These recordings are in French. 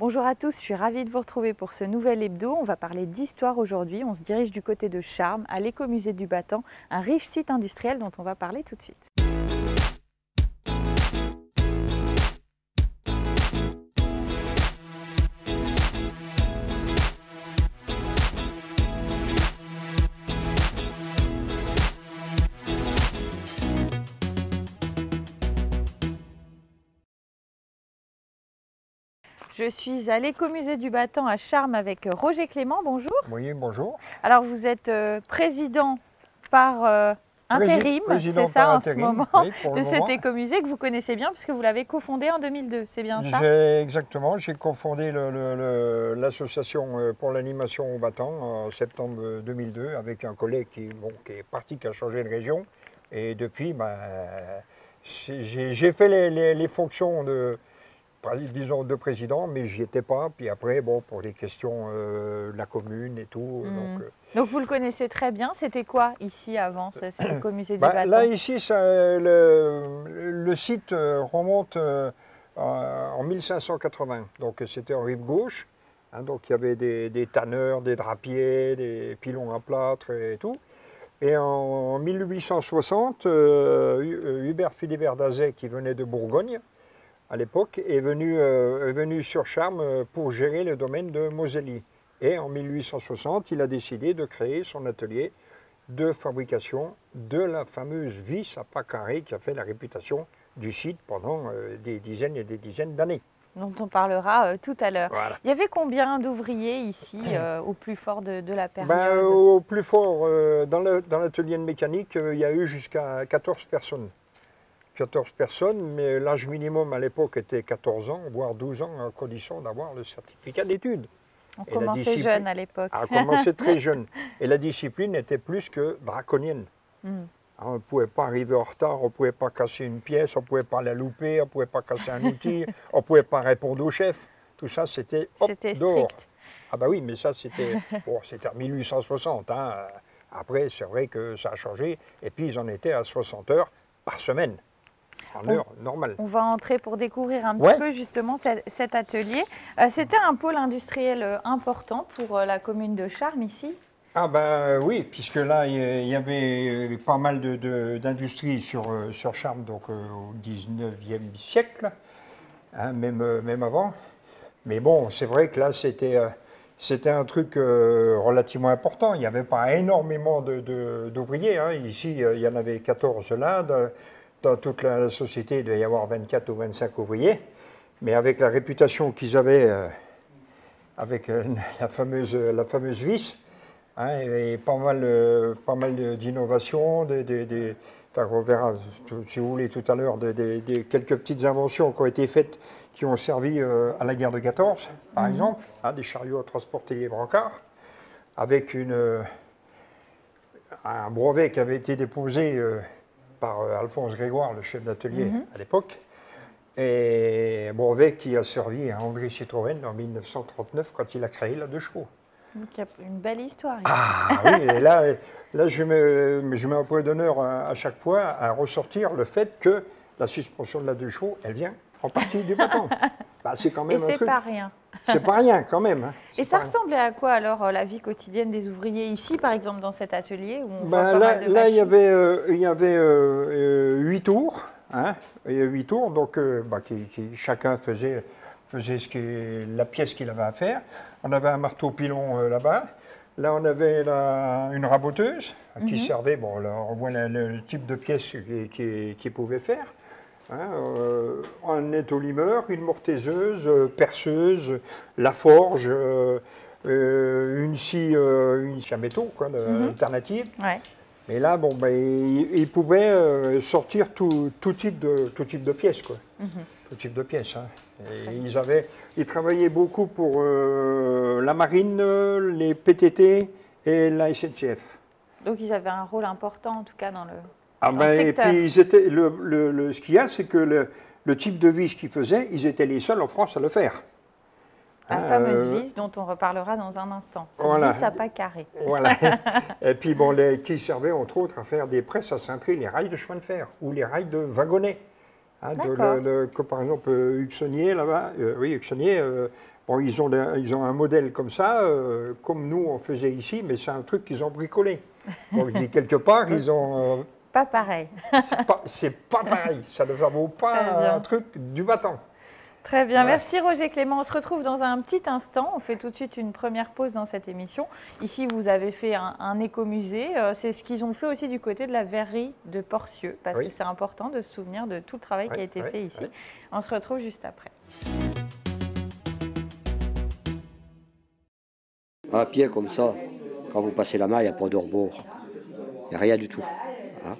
Bonjour à tous, je suis ravie de vous retrouver pour ce nouvel hebdo. On va parler d'histoire aujourd'hui. On se dirige du côté de Charmes, à l'écomusée du Battant, un riche site industriel dont on va parler tout de suite. Je suis à l'écomusée du Battant à Charmes avec Roger Clément. Bonjour. Oui, bonjour. Alors vous êtes président par intérim, c'est ça en ce moment, oui, de cet écomusée que vous connaissez bien puisque vous l'avez cofondé en 2002, c'est bien ça? Exactement, j'ai cofondé l'association pour l'animation au Battant en septembre 2002 avec un collègue qui est parti, qui a changé de région. Et depuis, j'ai fait les fonctions disons de président, mais j'y étais pas. Puis après, pour les questions de la commune et tout. Donc vous le connaissez très bien. C'était quoi ici avant, cet écomusée du Battant? Là, ici, le site remonte en 1580. Donc c'était en rive gauche. Donc il y avait des tanneurs, des drapiers, des pilons à plâtre et tout. Et en 1860, Hubert Philibert d'Azay, qui venait de Bourgogne, à l'époque, est venu sur Charmes pour gérer le domaine de Moselly. Et en 1860, il a décidé de créer son atelier de fabrication de la fameuse vis à pas carré qui a fait la réputation du site pendant des dizaines et des dizaines d'années. Dont on parlera tout à l'heure. Voilà. Il y avait combien d'ouvriers ici au plus fort de la période? Au plus fort, dans l'atelier de mécanique, il y a eu jusqu'à 14 personnes. 14 personnes, mais l'âge minimum à l'époque était 14 ans, voire 12 ans, à condition d'avoir le certificat d'études. On commençait jeune à l'époque. On commençait très jeune. Et la discipline était plus que draconienne. On ne pouvait pas arriver en retard, on ne pouvait pas casser une pièce, on ne pouvait pas la louper, on ne pouvait pas casser un outil, on ne pouvait pas répondre au chef. Tout ça, c'était dehors. Strict. Ah bah oui, mais ça, c'était en 1860. Après, c'est vrai que ça a changé. Et puis, ils en étaient à 60 heures par semaine. En heure normale. On va entrer pour découvrir un petit peu justement cet atelier. C'était un pôle industriel important pour la commune de Charmes ici? Ah ben oui, puisque là il y avait pas mal d'industries sur Charmes, donc au 19e siècle, même avant. Mais bon, c'est vrai que là c'était un truc relativement important. Il n'y avait pas énormément d'ouvriers. Ici, il y en avait 14 là. Dans toute la société, il devait y avoir 24 ou 25 ouvriers, mais avec la réputation qu'ils avaient avec la fameuse vis, et pas mal d'innovations, enfin, on verra, si vous voulez, tout à l'heure, quelques petites inventions qui ont été faites, qui ont servi à la guerre de 14, par exemple, des chariots à transporter les brancards, avec un brevet qui avait été déposé par Alphonse Grégoire, le chef d'atelier à l'époque, et brevet qui a servi à André Citroën en 1939 quand il a créé la 2 chevaux. Donc il y a une belle histoire ici. Ah oui, et là je mets un point d'honneur à chaque fois à ressortir le fait que la suspension de la 2 chevaux, elle vient en partie du Battant. C'est quand même un truc. Et c'est pas rien. C'est pas rien quand même. Et ça ressemblait à quoi alors la vie quotidienne des ouvriers ici, par exemple dans cet atelier où on voit là il y avait 8 tours, et 8 tours, donc chacun faisait la pièce qu'il avait à faire. On avait un marteau pilon là-bas. Là on avait une raboteuse qui servait. Bon, là on voit le type de pièce qu'il pouvait faire. Un étolimeur, une mortaiseuse, perceuse, la forge, une scie à métaux, alternative. Ouais. Et là, il pouvait sortir tout type de pièces, quoi. Tout type de pièces. Et ils travaillaient beaucoup pour la marine, les PTT et la SNCF. Donc ils avaient un rôle important en tout cas dans le... Et puis ce qu'il y a, c'est que le type de vis qu'ils faisaient, ils étaient les seuls en France à le faire. La fameuse vis dont on reparlera dans un instant. C'est une vis à pas carré. Voilà. Et puis qui servaient entre autres à faire des presses à cintrer les rails de chemin de fer ou les rails de wagonnet. Par exemple, Huxonnier, là-bas, Bon, ils ont un modèle comme ça, comme nous on faisait ici, mais c'est un truc qu'ils ont bricolé. Donc je dis quelque part, ils ont... Pas pareil. c'est pas pareil, ça ne vaut pas un truc du battant. Très bien, voilà. Merci Roger Clément. On se retrouve dans un petit instant. On fait tout de suite une première pause dans cette émission. Ici, vous avez fait un écomusée. C'est ce qu'ils ont fait aussi du côté de la verrerie de Porcieux, parce que c'est important de se souvenir de tout le travail qui a été fait ici. On se retrouve juste après. À pied comme ça, quand vous passez la main, il n'y a pas de rebord. Il n'y a rien du tout. Hein.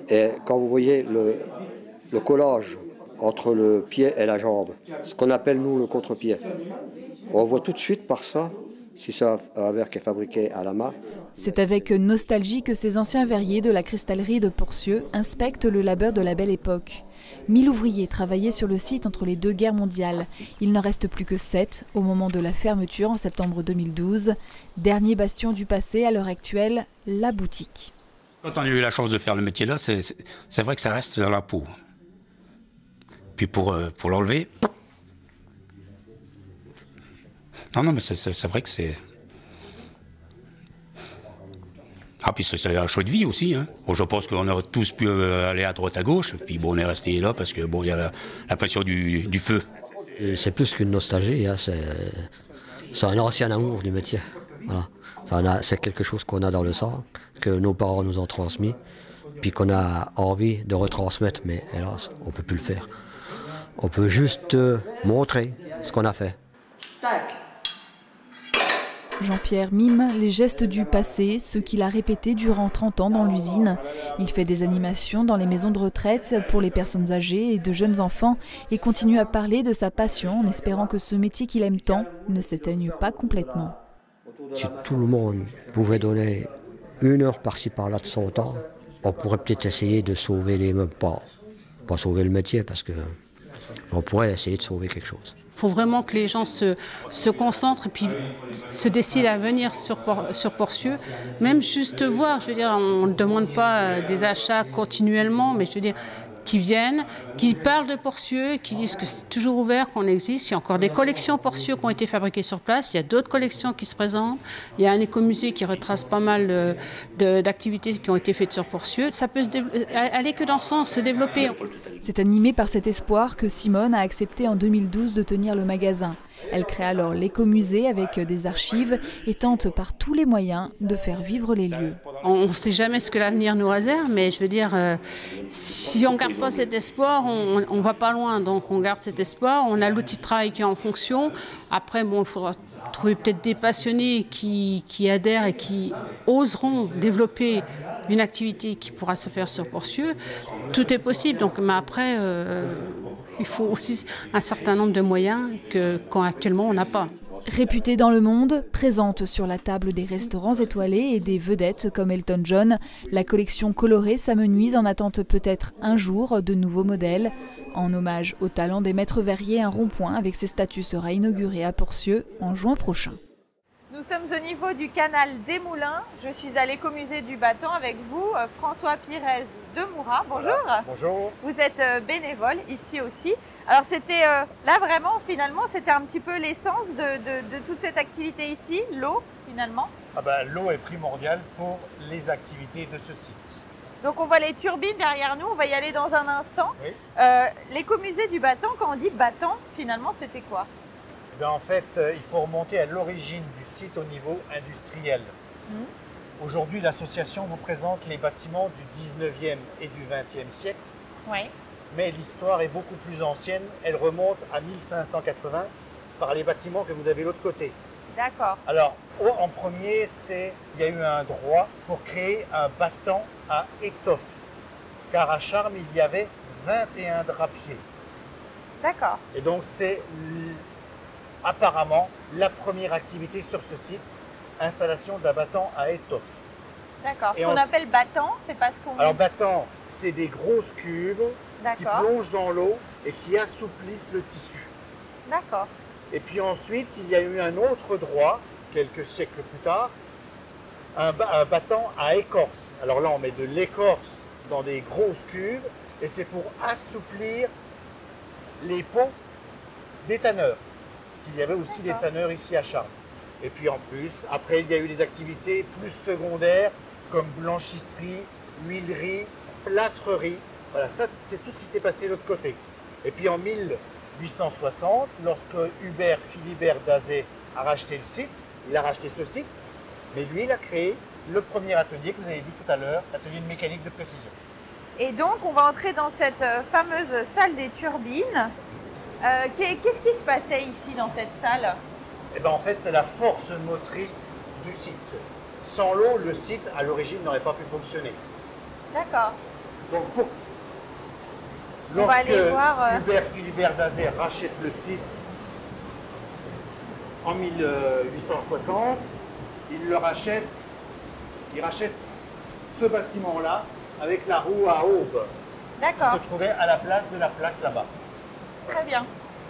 Et quand vous voyez le collage entre le pied et la jambe, ce qu'on appelle nous le contre-pied, on voit tout de suite par ça si c'est un verre qui est fabriqué à la main. C'est avec nostalgie que ces anciens verriers de la cristallerie de Porcieux inspectent le labeur de la belle époque. 1000 ouvriers travaillaient sur le site entre les 2 guerres mondiales. Il n'en reste plus que 7 au moment de la fermeture en septembre 2012. Dernier bastion du passé, à l'heure actuelle, la boutique. Quand on a eu la chance de faire le métier là, c'est vrai que ça reste dans la peau. Puis pour l'enlever... Non, mais c'est vrai que c'est... Ah, puis c'est un choix de vie aussi. Hein. Bon, je pense qu'on aurait tous pu aller à droite, à gauche. Puis bon, on est resté là parce que bon, il y a la pression du feu. C'est plus qu'une nostalgie. Hein. C'est un ancien amour du métier. Voilà. C'est quelque chose qu'on a dans le sang, que nos parents nous ont transmis, puis qu'on a envie de retransmettre. Mais hélas, on ne peut plus le faire. On peut juste montrer ce qu'on a fait. Tac. Jean-Pierre mime les gestes du passé, ceux qu'il a répétés durant 30 ans dans l'usine. Il fait des animations dans les maisons de retraite pour les personnes âgées et de jeunes enfants et continue à parler de sa passion en espérant que ce métier qu'il aime tant ne s'éteigne pas complètement. Si tout le monde pouvait donner 1 heure par-ci par-là de son temps, on pourrait peut-être essayer de sauver les meubles, pas sauver le métier parce que on pourrait essayer de sauver quelque chose. Il faut vraiment que les gens se concentrent et puis se décident à venir sur Porcieux. Même juste voir, je veux dire, on ne demande pas des achats continuellement, mais je veux dire, qui viennent, qui parlent de Porcieux, qui disent que c'est toujours ouvert, qu'on existe. Il y a encore des collections Porcieux qui ont été fabriquées sur place. Il y a d'autres collections qui se présentent. Il y a un écomusée qui retrace pas mal d'activités qui ont été faites sur Porcieux. Ça peut aller que dans ce sens, se développer. C'est animé par cet espoir que Simone a accepté en 2012 de tenir le magasin. Elle crée alors l'écomusée avec des archives et tente par tous les moyens de faire vivre les lieux. On ne sait jamais ce que l'avenir nous réserve, mais je veux dire, si on ne garde pas cet espoir, on ne va pas loin. Donc on garde cet espoir, on a l'outil de travail qui est en fonction. Après, bon, il faudra trouver peut-être des passionnés qui adhèrent et qui oseront développer une activité qui pourra se faire sur Porcieux. Tout est possible, donc, mais après, il faut aussi un certain nombre de moyens qu'actuellement on n'a pas. Réputée dans le monde, présente sur la table des restaurants étoilés et des vedettes comme Elton John, la collection colorée s'amenuise en attente peut-être un jour de nouveaux modèles. En hommage au talent des maîtres verriers, un rond-point avec ses statues sera inauguré à Porcieux en juin prochain. Nous sommes au niveau du canal des Moulins. Je suis à l'écomusée du Battant avec vous, François Pirez de Moura. Bonjour. Bonjour. Vous êtes bénévole ici aussi. Alors c'était là vraiment, finalement, c'était un petit peu l'essence de toute cette activité ici, l'eau finalement. L'eau est primordiale pour les activités de ce site. Donc on voit les turbines derrière nous, on va y aller dans un instant. Oui. L'écomusée du Battant, quand on dit Battant, finalement c'était quoi? En fait, il faut remonter à l'origine du site au niveau industriel. Aujourd'hui, l'association vous présente les bâtiments du 19e et du 20e siècle. Oui. Mais l'histoire est beaucoup plus ancienne. Elle remonte à 1580 par les bâtiments que vous avez de l'autre côté. D'accord. Alors, en premier, il y a eu un droit pour créer un battant à étoffe. Car à Charmes, il y avait 21 drapiers. D'accord. Et donc, c'est apparemment la première activité sur ce site, installation d'un battant à étoffe. D'accord. Ce qu'on appelle battant, c'est parce qu'on... Alors battant, c'est des grosses cuves qui plongent dans l'eau et qui assouplissent le tissu. D'accord. Et puis ensuite, il y a eu un autre droit, quelques siècles plus tard, un battant à écorce. Alors là, on met de l'écorce dans des grosses cuves et c'est pour assouplir les ponts des tanneurs. parce qu'il y avait aussi des tanneurs ici à Charmes. Et puis en plus, après, il y a eu des activités plus secondaires, comme blanchisserie, huilerie, plâtrerie. Voilà, ça, c'est tout ce qui s'est passé de l'autre côté. Et puis en 1860, lorsque Hubert Philibert d'Azay a racheté le site, il a racheté ce site, mais lui, il a créé le premier atelier que vous avez dit tout à l'heure, l'atelier de mécanique de précision. Et donc, on va entrer dans cette fameuse salle des turbines. Qu'est-ce qui se passait ici, dans cette salle? Eh ben, en fait, c'est la force motrice du site. Sans l'eau, le site, à l'origine, n'aurait pas pu fonctionner. D'accord. Donc, On va aller lorsque voir, Hubert Philibert d'Azay rachète le site en 1860, il rachète ce bâtiment-là avec la roue à aube qui D'accord, se trouvait à la place de la plaque là-bas. très bien.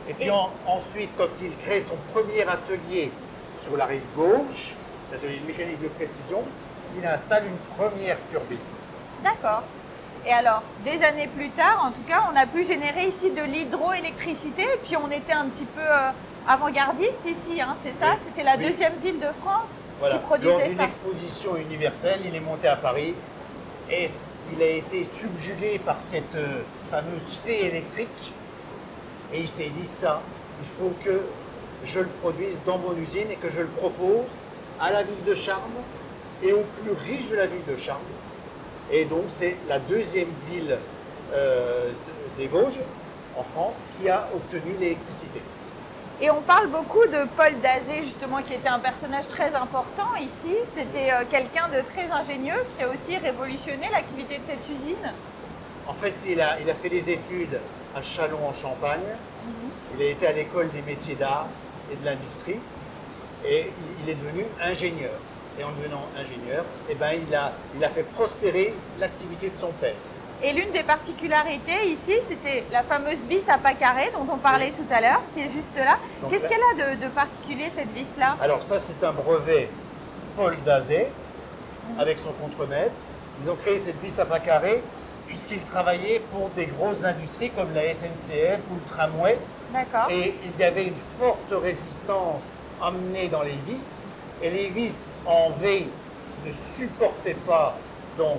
Et puis ensuite, quand il crée son premier atelier sur la rive gauche, l'atelier de mécanique de précision, il installe une première turbine. D'accord. Et alors, des années plus tard, en tout cas, on a pu générer ici de l'hydroélectricité, et puis on était un petit peu avant-gardiste ici, hein, c'est ça? Oui. C'était la Oui. deuxième ville de France Voilà. qui Lors produisait d'une ça. exposition universelle, il est monté à Paris et il a été subjugué par cette fameuse fée électrique. Et il s'est dit ça, il faut que je le produise dans mon usine et que je le propose à la ville de Charmes et aux plus riches de la ville de Charmes. Et donc c'est la deuxième ville des Vosges, en France, qui a obtenu l'électricité. Et on parle beaucoup de Paul Dazay, justement, qui était un personnage très important ici. C'était quelqu'un de très ingénieux qui a aussi révolutionné l'activité de cette usine. En fait, il a fait des études à Châlons en Champagne. Il a été à l'école des métiers d'art et de l'industrie. Et il est devenu ingénieur. Et en devenant ingénieur, eh ben, il a fait prospérer l'activité de son père. Et l'une des particularités ici, c'était la fameuse vis à pas carré dont on parlait tout à l'heure, qui est juste là. Donc Qu'est-ce là- qu'elle a de particulier, cette vis-là? Alors ça, c'est un brevet Paul Dazay, avec son contremaître. Ils ont créé cette vis à pas carré puisqu'ils travaillaient pour des grosses industries comme la SNCF ou le tramway. D'accord. Et il y avait une forte résistance amenée dans les vis. Et les vis en V ne supportaient pas donc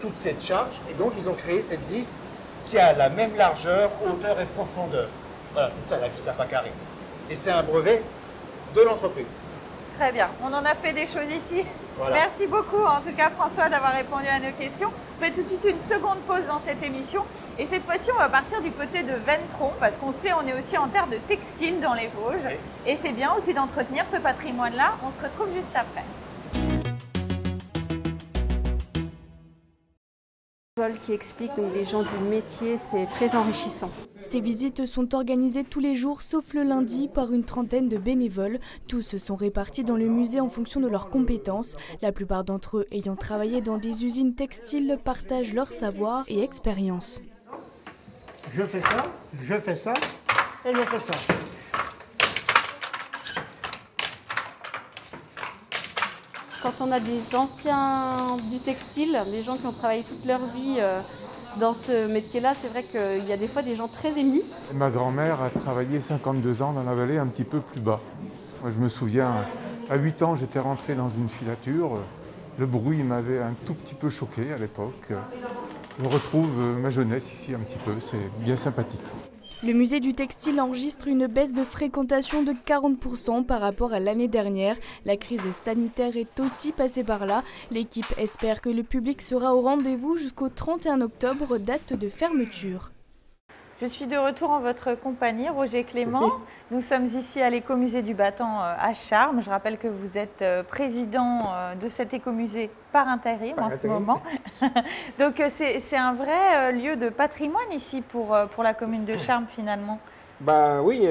toute cette charge. Et donc ils ont créé cette vis qui a la même largeur, hauteur et profondeur. Voilà, c'est ça la vis à pas carré. Et c'est un brevet de l'entreprise. Très bien. On en a fait des choses ici. Voilà. Merci beaucoup, en tout cas, François, d'avoir répondu à nos questions. On fait tout de suite une seconde pause dans cette émission. Et cette fois-ci, on va partir du côté de Ventron, parce qu'on sait, on est aussi en terre de textile dans les Vosges. Oui. Et c'est bien aussi d'entretenir ce patrimoine-là. On se retrouve juste après. Qui explique donc des gens du métier, c'est très enrichissant. Ces visites sont organisées tous les jours, sauf le lundi, par une trentaine de bénévoles. Tous sont répartis dans le musée en fonction de leurs compétences. La plupart d'entre eux ayant travaillé dans des usines textiles partagent leur savoir et expérience. Je fais ça, et je fais ça. Quand on a des anciens du textile, des gens qui ont travaillé toute leur vie dans ce métier-là, c'est vrai qu'il y a des fois des gens très émus. Ma grand-mère a travaillé 52 ans dans la vallée un petit peu plus bas. Moi, je me souviens, à 8 ans, j'étais rentré dans une filature. Le bruit m'avait un tout petit peu choqué à l'époque. Je retrouve ma jeunesse ici un petit peu, c'est bien sympathique. Le musée du textile enregistre une baisse de fréquentation de 40% par rapport à l'année dernière. La crise sanitaire est aussi passée par là. L'équipe espère que le public sera au rendez-vous jusqu'au 31 octobre, date de fermeture. Je suis de retour en votre compagnie, Roger Clément. Nous sommes ici à l'écomusée du Battant à Charmes. Je rappelle que vous êtes président de cet écomusée par intérim en ce moment. Donc c'est un vrai lieu de patrimoine ici pour la commune de Charmes finalement. Ben oui,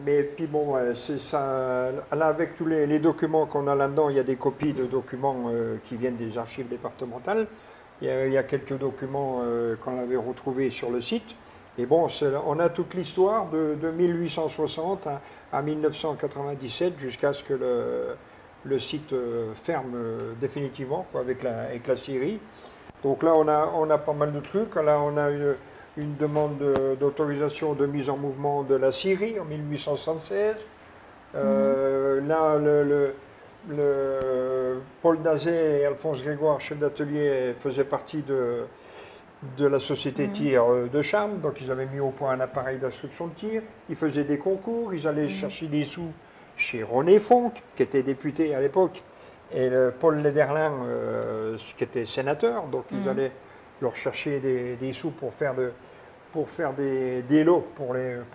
mais puis bon, c'est ça. Là, avec tous les documents qu'on a là-dedans, il y a des copies de documents qui viennent des archives départementales. Il y a quelques documents qu'on avait retrouvés sur le site. Et bon, on a toute l'histoire de 1860 à 1997 jusqu'à ce que le site ferme définitivement quoi, avec la scierie. Donc là, on a pas mal de trucs. Là, on a une demande d'autorisation de mise en mouvement de la scierie en 1876. Là, Paul Dazet et Alphonse Grégoire, chef d'atelier, faisaient partie de la société tir de Charmes. Donc ils avaient mis au point un appareil d'instruction de tir. Ils faisaient des concours, ils allaient chercher des sous chez René Fonck, qui était député à l'époque, et Paul Lederlin, qui était sénateur. Donc ils allaient leur chercher des sous pour faire des lots pour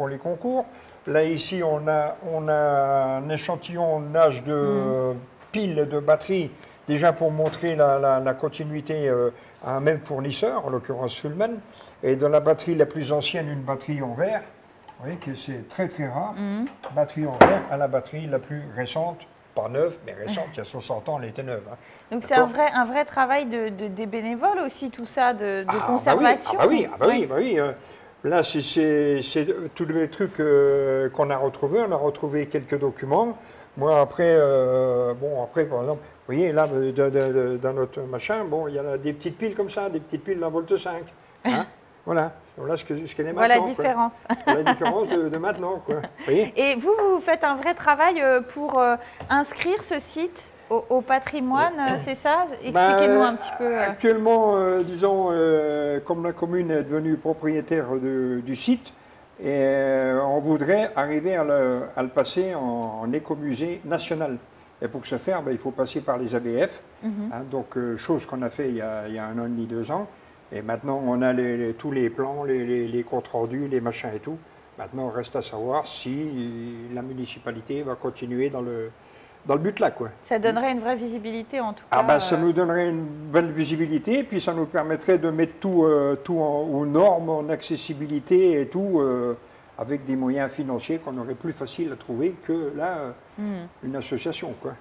les concours. Là, ici, on a un échantillonnage de piles de batteries, déjà pour montrer la continuité à un même fournisseur, en l'occurrence Fullman. Et dans la batterie la plus ancienne, une batterie en verre, vous voyez que c'est très très rare, batterie en verre à la batterie la plus récente, pas neuve, mais récente, il y a 60 ans, elle était neuve. Hein. Donc c'est un vrai travail des bénévoles aussi, tout ça, de conservation. Oui. Là, c'est tous les trucs qu'on a retrouvés. On a retrouvé quelques documents. Moi, après, par exemple, vous voyez, là, dans notre machin, bon, il y a des petites piles comme ça, des petites piles d'un volt 5. Hein. Voilà ce qu'elle est maintenant. Voilà la différence. La différence de maintenant, quoi. Vous voyez. Et vous faites un vrai travail pour inscrire ce site au patrimoine, c'est ça? Expliquez-nous un petit peu. Actuellement, disons, comme la commune est devenue propriétaire du site, on voudrait arriver à le passer en écomusée national. Et pour ce faire, il faut passer par les ABF, donc chose qu'on a fait il y a 1 an et demi, 2 ans. Et maintenant, on a tous les plans, les comptes rendus, les machins et tout. Maintenant, il reste à savoir si la municipalité va continuer dans le but là, quoi. Ça donnerait une vraie visibilité en tout cas. Ça nous donnerait une belle visibilité, puis ça nous permettrait de mettre tout aux normes, en accessibilité et tout, avec des moyens financiers qu'on aurait plus facile à trouver que là, une association, quoi.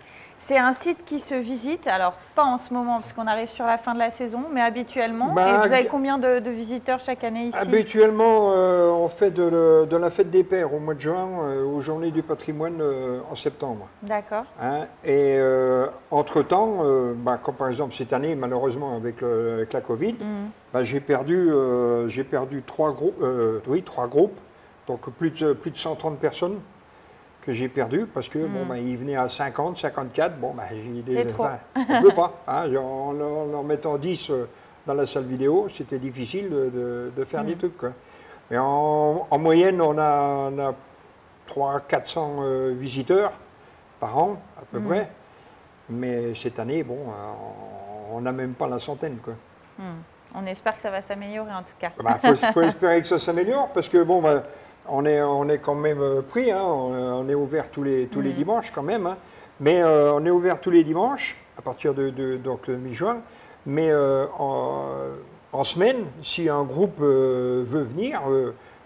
C'est un site qui se visite, alors pas en ce moment parce qu'on arrive sur la fin de la saison, mais habituellement. Et vous avez combien de visiteurs chaque année ici? Habituellement, on fait de la fête des pères au mois de juin, aux journées du patrimoine en septembre. D'accord. Hein, et entre-temps, comme par exemple cette année, malheureusement avec la Covid, j'ai perdu 3 groupes, donc plus de 130 personnes que j'ai perdu parce que ils venaient à 50, 54, j'ai dit c'est trop. On ne peut pas. Hein, en leur mettant 10 dans la salle vidéo, c'était difficile de faire des trucs, quoi. Mais en moyenne, on a 300-400 visiteurs par an, à peu près. Mais cette année, on n'a même pas la centaine, quoi. On espère que ça va s'améliorer en tout cas. Faut espérer que ça s'améliore parce que on est quand même pris, hein, on est ouvert tous les dimanches quand même, hein, mais on est ouvert tous les dimanches à partir donc mi-juin, mais en semaine, si un groupe veut venir,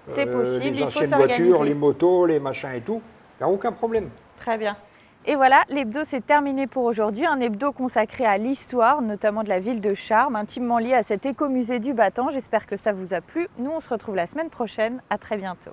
c'est possible, les anciennes voitures, les motos, les machins et tout, il n'y a aucun problème. Très bien. Et voilà, l'hebdo c'est terminé pour aujourd'hui, un hebdo consacré à l'histoire, notamment de la ville de Charmes, intimement lié à cet écomusée du Battant. J'espère que ça vous a plu. Nous, on se retrouve la semaine prochaine. À très bientôt.